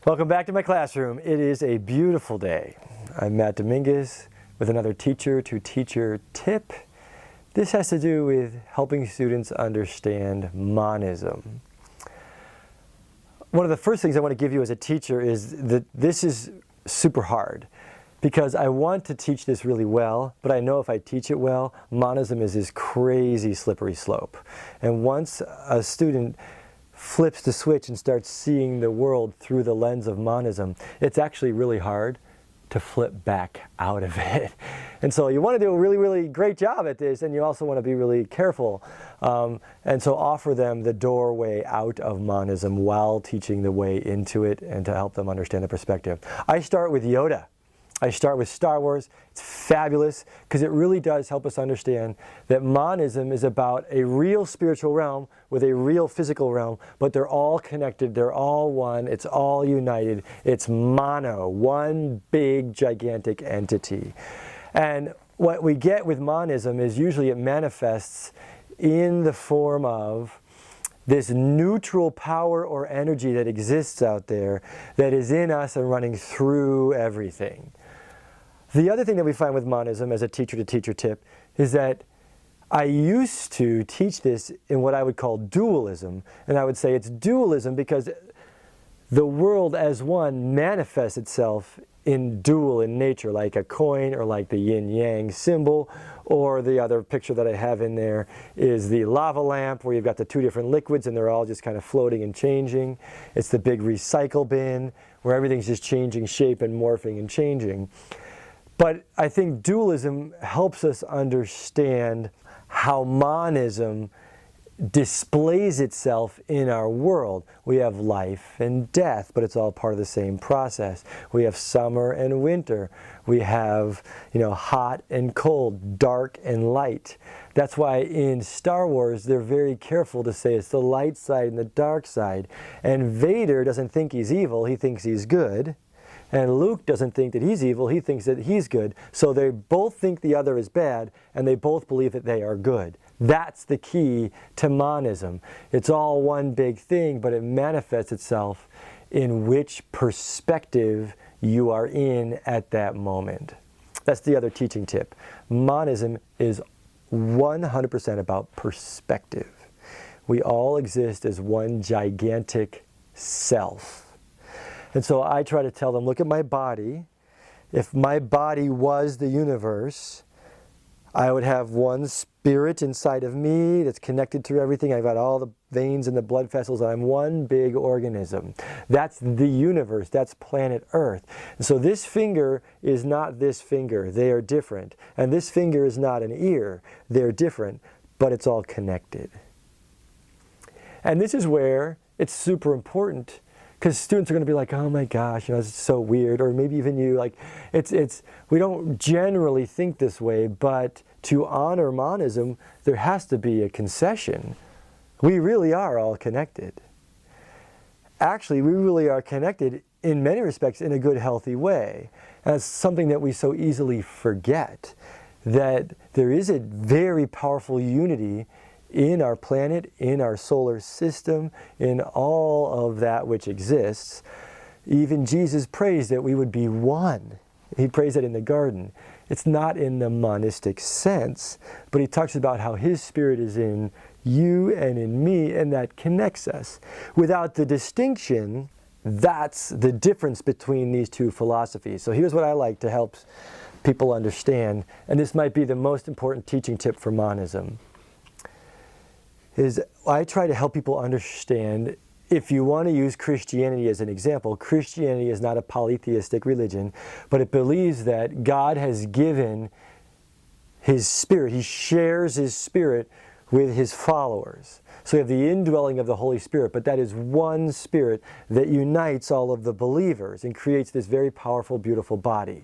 Welcome back to my classroom. It is a beautiful day. I'm Matt Dominguez with another teacher-to-teacher tip. This has to do with helping students understand monism. One of the first things I want to give you as a teacher is that this is super hard because I want to teach this really well, but I know if I teach it well, monism is this crazy slippery slope. And once a student flips the switch and starts seeing the world through the lens of monism, it's actually really hard to flip back out of it. And so you want to do a really, really great job at this, and you also want to be really careful. And so offer them the doorway out of monism while teaching the way into it and to help them understand the perspective. I start with Yoda. I start with Star Wars. It's fabulous because it really does help us understand that monism is about a real spiritual realm with a real physical realm, but they're all connected, they're all one, it's all united. It's mono, one big gigantic entity. And what we get with monism is usually it manifests in the form of this neutral power or energy that exists out there that is in us and running through everything. The other thing that we find with monism as a teacher-to-teacher tip is that I used to teach this in what I would call dualism. And I would say it's dualism because the world as one manifests itself in dual in nature, like a coin or like the yin-yang symbol, or the other picture that I have in there is the lava lamp where you've got the two different liquids and they're all just kind of floating and changing. It's the big recycle bin where everything's just changing shape and morphing and changing. But I think dualism helps us understand how monism displays itself in our world. We have life and death, but it's all part of the same process. We have summer and winter. We have, hot and cold, dark and light. That's why in Star Wars, they're very careful to say it's the light side and the dark side. And Vader doesn't think he's evil, he thinks he's good. And Luke doesn't think that he's evil, he thinks that he's good. So they both think the other is bad, and they both believe that they are good. That's the key to monism. It's all one big thing, but it manifests itself in which perspective you are in at that moment. That's the other teaching tip. Monism is 100% about perspective. We all exist as one gigantic self. And so I try to tell them, look at my body. If my body was the universe, I would have one spirit inside of me that's connected to everything. I've got all the veins and the blood vessels. I'm one big organism. That's the universe. That's planet Earth. And so this finger is not this finger. They are different. And this finger is not an ear. They're different, but it's all connected. And this is where it's super important, because students are going to be like, oh my gosh, this is so weird. Or maybe even you, we don't generally think this way, but to honor monism, there has to be a concession. We really are all connected. Actually, we really are connected in many respects in a good, healthy way. And it's something that we so easily forget, that there is a very powerful unity in our planet, in our solar system, in all of that which exists. Even Jesus prays that we would be one. He prays that in the garden. It's not in the monistic sense, but he talks about how his spirit is in you and in me, and that connects us. Without the distinction, that's the difference between these two philosophies. So here's what I like to help people understand, and this might be the most important teaching tip for monism. Is I try to help people understand, if you want to use Christianity as an example, Christianity is not a polytheistic religion, but it believes that God has given his spirit. He shares his spirit with his followers. So you have the indwelling of the Holy Spirit, but that is one spirit that unites all of the believers and creates this very powerful, beautiful body.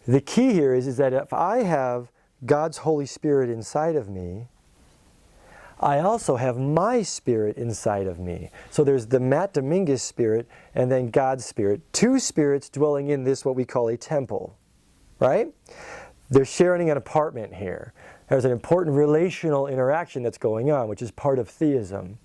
The key here is that if I have God's Holy Spirit inside of me, I also have my spirit inside of me. So there's the Matt Dominguez spirit and then God's spirit. Two spirits dwelling in this, what we call a temple, right? They're sharing an apartment here. There's an important relational interaction that's going on, which is part of theism.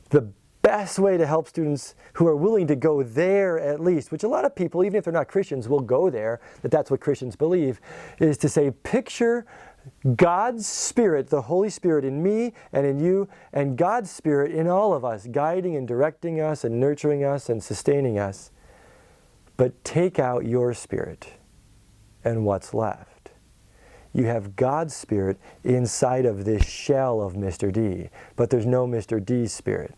The best way to help students who are willing to go there at least, which a lot of people, even if they're not Christians, will go there, that's what Christians believe, is to say, picture God's Spirit, the Holy Spirit in me and in you, and God's Spirit in all of us, guiding and directing us and nurturing us and sustaining us. But take out your spirit, and what's left? You have God's Spirit inside of this shell of Mr. D, but there's no Mr. D's spirit.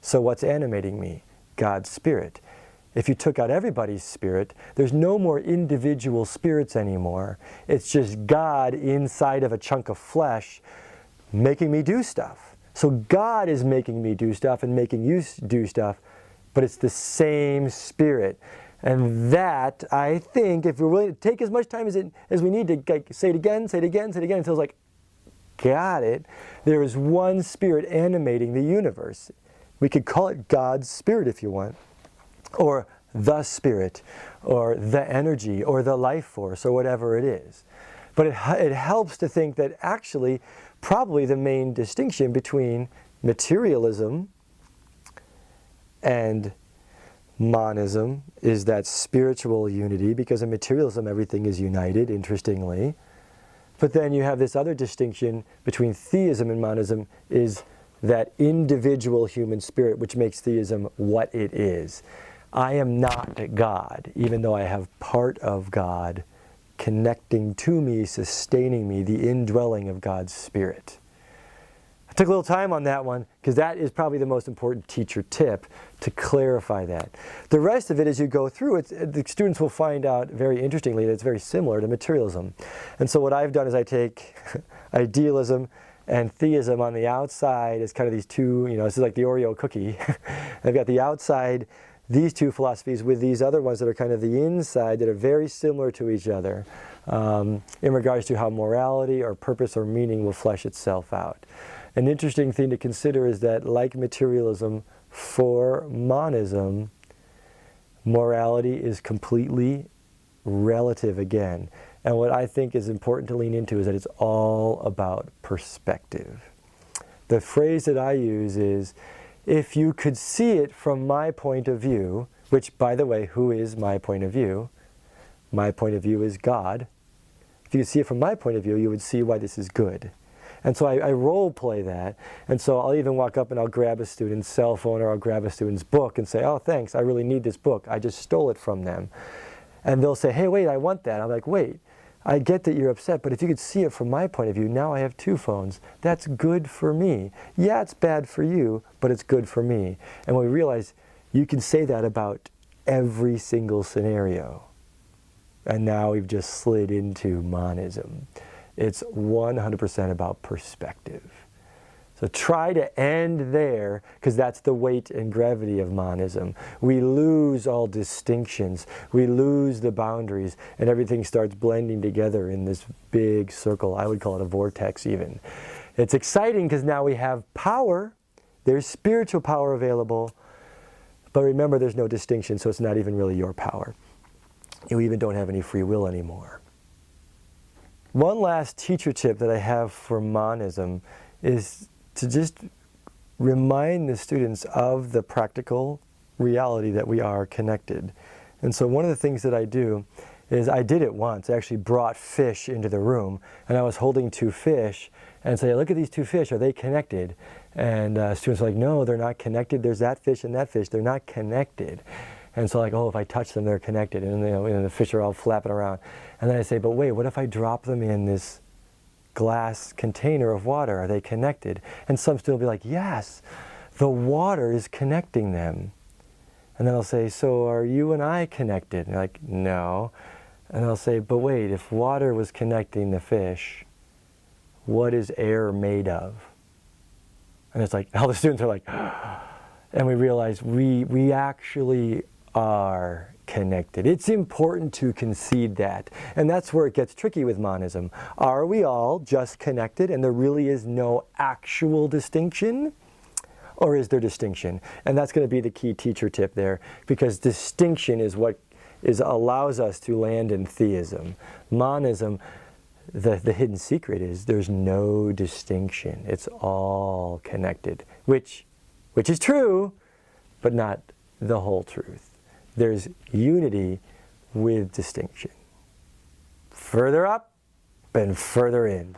So what's animating me? God's Spirit. If you took out everybody's spirit, there's no more individual spirits anymore. It's just God inside of a chunk of flesh making me do stuff. So God is making me do stuff and making you do stuff, but it's the same Spirit. And that, I think, if we're willing to take as much time as we need to say it again, say it again, say it again, until it's like, got it. There is one Spirit animating the universe. We could call it God's Spirit if you want, or the Spirit, or the energy, or the life force, or whatever it is. But it helps to think that actually, probably the main distinction between materialism and monism is that spiritual unity, because in materialism everything is united, interestingly. But then you have this other distinction between theism and monism, is that individual human spirit, which makes theism what it is. I am not God, even though I have part of God connecting to me, sustaining me, the indwelling of God's Spirit. I took a little time on that one, because that is probably the most important teacher tip, to clarify that. The rest of it, as you go through it, the students will find out very interestingly that it's very similar to materialism. And so what I've done is I take idealism and theism on the outside as kind of these two, this is like the Oreo cookie. I've got the outside, these two philosophies, with these other ones that are kind of the inside, that are very similar to each other in regards to how morality or purpose or meaning will flesh itself out. An interesting thing to consider is that, like materialism, for monism, morality is completely relative again. And what I think is important to lean into is that it's all about perspective. The phrase that I use is, if you could see it from my point of view, which, by the way, who is my point of view? My point of view is God. If you could see it from my point of view, you would see why this is good. And so I role play that. And so I'll even walk up and I'll grab a student's cell phone, or I'll grab a student's book and say, oh, thanks, I really need this book. I just stole it from them. And they'll say, hey, wait, I want that. I'm like, wait, I get that you're upset, but if you could see it from my point of view, now I have two phones. That's good for me. Yeah, it's bad for you, but it's good for me. And when we realize you can say that about every single scenario. And now we've just slid into monism. It's 100% about perspective. So try to end there, because that's the weight and gravity of monism. We lose all distinctions. We lose the boundaries, and everything starts blending together in this big circle. I would call it a vortex even. It's exciting because now we have power. There's spiritual power available. But remember, there's no distinction, so it's not even really your power. You even don't have any free will anymore. One last teacher tip that I have for monism is to just remind the students of the practical reality that we are connected. And so one of the things that I do is, I did it once. I actually brought fish into the room, and I was holding two fish and say, look at these two fish, are they connected? And students are like, no, they're not connected. There's that fish and that fish. They're not connected. And so like, oh, if I touch them, they're connected. And, and the fish are all flapping around. And then I say, but wait, what if I drop them in this glass container of water? Are they connected? And some students will be like, yes, the water is connecting them. And then I'll say, so are you and I connected? And they're like, no. And I'll say, but wait, if water was connecting the fish, what is air made of? And it's like, all the students are like, and we realize we actually are connected. It's important to concede that. And that's where it gets tricky with monism. Are we all just connected and there really is no actual distinction? Or is there distinction? And that's going to be the key teacher tip there, because distinction is what allows us to land in theism. Monism, the hidden secret is there's no distinction. It's all connected, which is true, but not the whole truth. There's unity with distinction. Further up and further in.